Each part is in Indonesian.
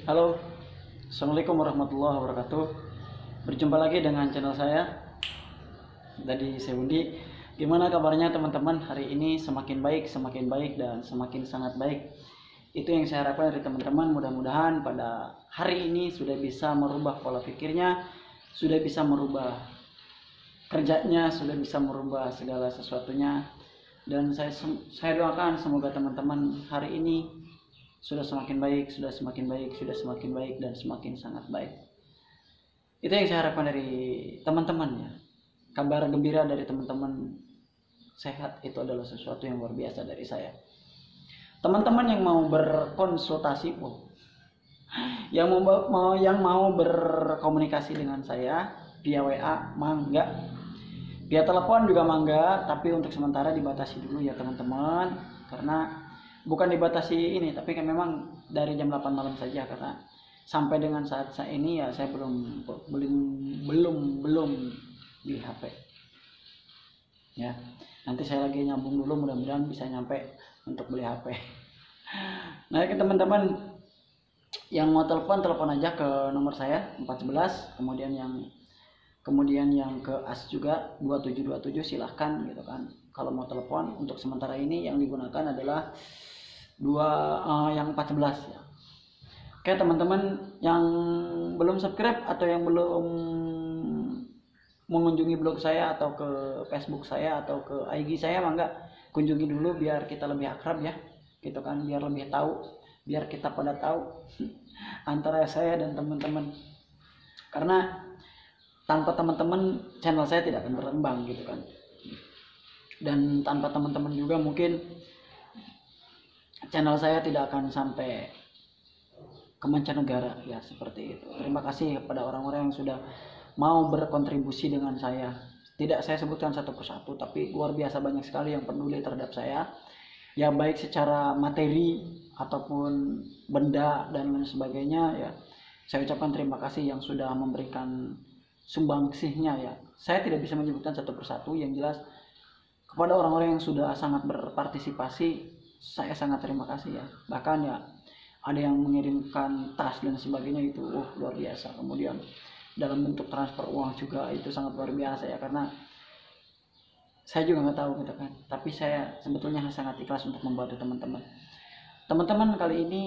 Halo, Assalamualaikum warahmatullahi wabarakatuh. Berjumpa lagi dengan channel saya. Tadi saya undi. Gimana kabarnya teman-teman? Hari ini semakin baik dan semakin sangat baik. Itu yang saya harapkan dari teman-teman. Mudah-mudahan pada hari ini sudah bisa merubah pola pikirnya, sudah bisa merubah kerjanya, sudah bisa merubah segala sesuatunya. Dan saya doakan semoga teman-teman hari ini sudah semakin baik, sudah semakin baik, sudah semakin baik, dan semakin sangat baik. Itu yang saya harapkan dari teman-teman ya. Kabar gembira dari teman-teman sehat itu adalah sesuatu yang luar biasa dari saya. Teman-teman yang mau berkonsultasi, yang mau berkomunikasi dengan saya via WA, mangga. Via telepon juga mangga, tapi untuk sementara dibatasi dulu ya teman-teman, karena bukan dibatasi ini, tapi kan memang dari jam 8 malam saja, karena sampai dengan saat saya ini ya saya belum beli HP ya. Nanti saya lagi nyambung dulu, mudah-mudahan bisa nyampe untuk beli HP. Nah, ke teman-teman yang mau telepon aja ke nomor saya 411, kemudian yang ke AS juga 2727, silahkan gitu kan. Kalau mau telepon untuk sementara ini yang digunakan adalah yang 14 ya. Oke teman-teman yang belum subscribe atau yang belum mengunjungi blog saya atau ke Facebook saya atau ke IG saya, mangga kunjungi dulu biar kita lebih akrab ya, gitu kan, biar lebih tahu, biar kita pada tahu antara saya dan teman-teman. Karena tanpa teman-teman channel saya tidak akan berkembang gitu kan, dan tanpa teman-teman juga mungkin channel saya tidak akan sampai ke mancanegara ya, seperti itu. Terima kasih kepada orang-orang yang sudah mau berkontribusi dengan saya. Tidak saya sebutkan satu persatu, tapi luar biasa banyak sekali yang peduli terhadap saya ya, baik secara materi ataupun benda dan lain sebagainya ya. Saya ucapkan terima kasih yang sudah memberikan sumbangsihnya ya. Saya tidak bisa menyebutkan satu persatu, yang jelas kepada orang-orang yang sudah sangat berpartisipasi saya sangat terima kasih ya. Bahkan ya ada yang mengirimkan tas dan sebagainya, itu luar biasa. Kemudian dalam bentuk transfer uang juga, itu sangat luar biasa ya, karena saya juga nggak tahu gitu kan, tapi saya sebetulnya sangat ikhlas untuk membantu teman-teman. Teman-teman, kali ini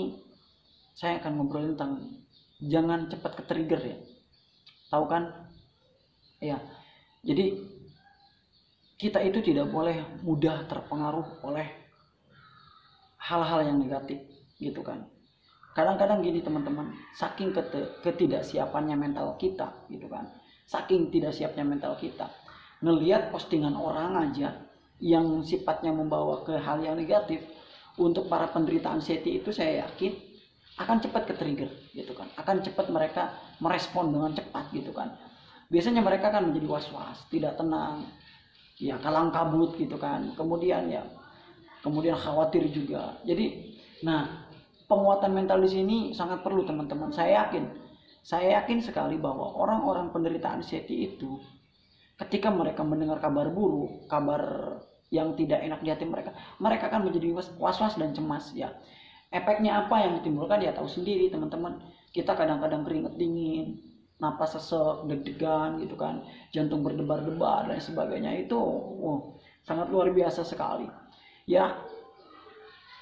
saya akan ngobrol tentang jangan cepat ke-trigger ya. Tahu kan ya, jadi kita itu tidak boleh mudah terpengaruh oleh hal-hal yang negatif gitu kan. Kadang-kadang gini teman-teman, saking ketidaksiapannya mental kita gitu kan, saking tidak siapnya mental kita, ngelihat postingan orang aja yang sifatnya membawa ke hal yang negatif, untuk para penderita anxiety itu saya yakin akan cepat ke-trigger gitu kan, akan cepat mereka merespon dengan cepat gitu kan. Biasanya mereka akan menjadi was-was, tidak tenang ya, kalang kabut gitu kan, kemudian khawatir juga. Jadi penguatan mental di sini sangat perlu teman-teman. Saya yakin sekali bahwa orang-orang penderita anxiety itu ketika mereka mendengar kabar buruk, kabar yang tidak enak di hati mereka akan menjadi was-was dan cemas ya. Efeknya apa yang ditimbulkan ya tahu sendiri teman-teman. Kita kadang-kadang keringat dingin, napas sesek, deg-degan gitu kan, jantung berdebar-debar dan sebagainya. Itu sangat luar biasa sekali ya.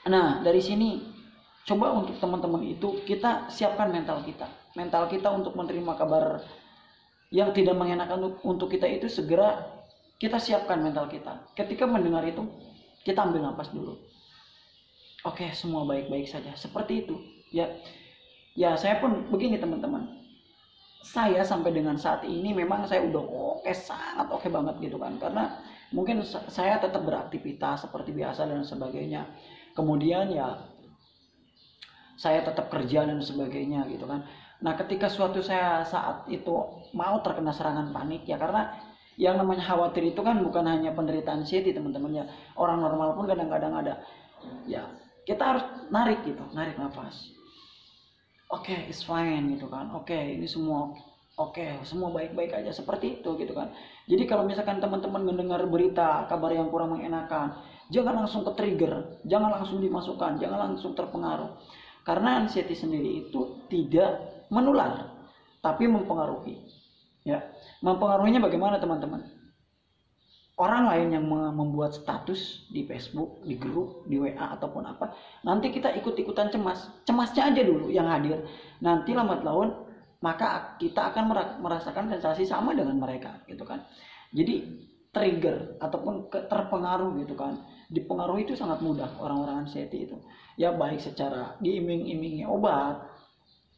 Nah, dari sini coba untuk teman-teman itu kita siapkan mental kita untuk menerima kabar yang tidak mengenakan untuk kita itu. Segera kita siapkan mental kita. Ketika mendengar itu, kita ambil napas dulu. Oke, semua baik-baik saja. Seperti itu ya. Ya, saya pun begini teman-teman. Saya sampai dengan saat ini memang saya udah sangat oke banget gitu kan, karena mungkin saya tetap beraktivitas seperti biasa dan sebagainya. Kemudian ya saya tetap kerja dan sebagainya gitu kan. Nah, ketika saat itu mau terkena serangan panik ya, karena yang namanya khawatir itu kan bukan hanya penderita anxiety teman-teman ya, orang normal pun kadang-kadang ada ya. Kita harus narik nafas. Oke, it's fine gitu kan. Oke, ini semua oke, semua baik-baik aja, seperti itu gitu kan. Jadi kalau misalkan teman-teman mendengar berita kabar yang kurang mengenakan, jangan langsung ke trigger, jangan langsung dimasukkan, jangan langsung terpengaruh. Karena anxiety sendiri itu tidak menular, tapi mempengaruhi. Ya, mempengaruhinya bagaimana teman-teman? Orang lain yang membuat status di Facebook, di grup, di WA ataupun apa, nanti kita ikut-ikutan cemas. Cemasnya aja dulu yang hadir. Nanti lambat laun maka kita akan merasakan sensasi sama dengan mereka, gitu kan. Jadi trigger ataupun terpengaruh, gitu kan. Dipengaruhi itu sangat mudah orang-orang anxiety itu. Ya baik secara diiming-imingi obat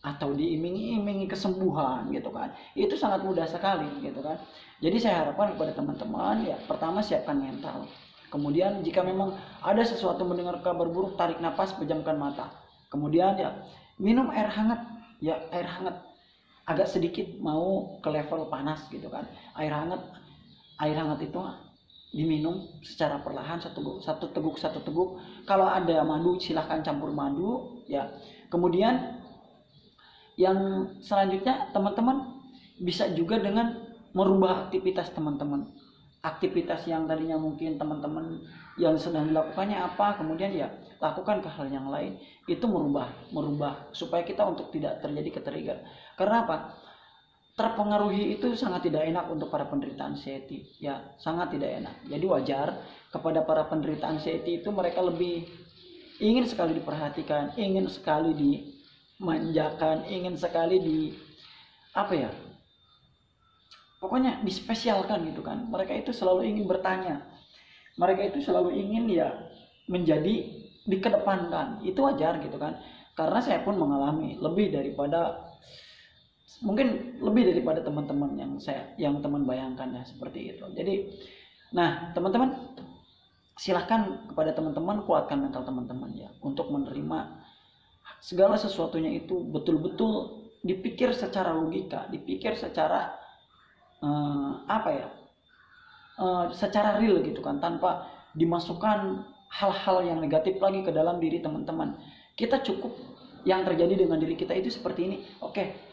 atau diiming-imingi kesembuhan, gitu kan. Itu sangat mudah sekali, gitu kan. Jadi saya harapkan kepada teman-teman, ya pertama siapkan mental. Kemudian jika memang ada sesuatu mendengar kabar buruk, tarik nafas, pejamkan mata. Kemudian ya minum air hangat, ya air hangat agak sedikit mau ke level panas, gitu kan. Air hangat itu diminum secara perlahan, satu teguk. Kalau ada madu silahkan campur madu, ya. Kemudian yang selanjutnya teman-teman bisa juga dengan merubah aktivitas teman-teman. Aktivitas yang tadinya mungkin teman-teman yang sedang dilakukannya apa, kemudian ya lakukan ke hal yang lain. Itu merubah supaya kita untuk tidak terjadi ketrigger. Karena apa? Terpengaruhi itu sangat tidak enak untuk para penderita anxiety, ya sangat tidak enak. Jadi wajar kepada para penderita anxiety itu mereka lebih ingin sekali diperhatikan, ingin sekali dimanjakan, ingin sekali pokoknya dispesialkan, gitu kan. Mereka itu selalu ingin bertanya, mereka itu selalu ingin ya menjadi dikedepankan. Itu wajar, gitu kan. Karena saya pun mengalami mungkin lebih daripada teman-teman yang teman bayangkan, ya seperti itu. Jadi nah teman-teman, silahkan kepada teman-teman kuatkan mental teman-teman ya untuk menerima segala sesuatunya itu betul-betul dipikir secara logika, dipikir secara secara real, gitu kan, tanpa dimasukkan hal-hal yang negatif lagi ke dalam diri teman-teman. Kita cukup yang terjadi dengan diri kita itu seperti ini, oke.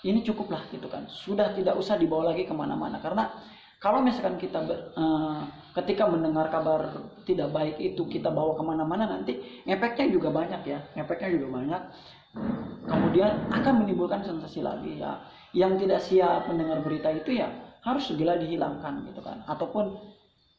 Ini cukuplah, gitu kan. Sudah tidak usah dibawa lagi kemana-mana. Karena kalau misalkan kita ketika mendengar kabar tidak baik itu kita bawa kemana-mana, nanti efeknya juga banyak, ya. Efeknya juga banyak. Kemudian akan menimbulkan sensasi lagi, ya. Yang tidak siap mendengar berita itu ya harus segera dihilangkan, gitu kan. Ataupun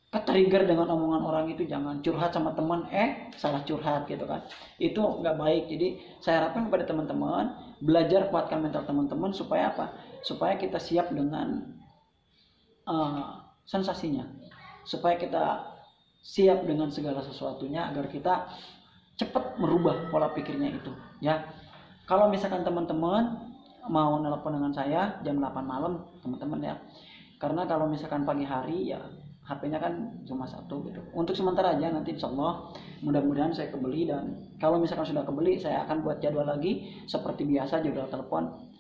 ketrigger dengan omongan orang itu, jangan curhat sama teman, salah curhat, gitu kan. Itu nggak baik. Jadi saya harapkan kepada teman-teman belajar kuatkan mental teman-teman supaya apa? Supaya kita siap dengan sensasinya, supaya kita siap dengan segala sesuatunya agar kita cepat merubah pola pikirnya itu, ya. Kalau misalkan teman-teman mau nelpon dengan saya jam 8 malam, teman-teman, ya. Karena kalau misalkan pagi hari ya HP-nya kan cuma satu, gitu. Untuk sementara aja, nanti insya Allah mudah-mudahan saya kebeli, dan kalau misalkan sudah kebeli saya akan buat jadwal lagi seperti biasa, jadwal telepon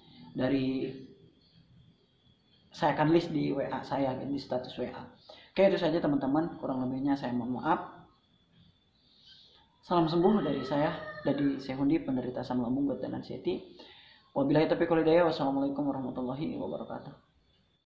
saya akan list di WA saya, di status WA. Oke, itu saja teman-teman, kurang lebihnya saya mohon maaf. Salam sembuh dari saya, dari Sehundi, penderita asam lambung, berat dan anxiety. Wabillahi taufiq wal hidayah. Wassalamualaikum warahmatullahi wabarakatuh.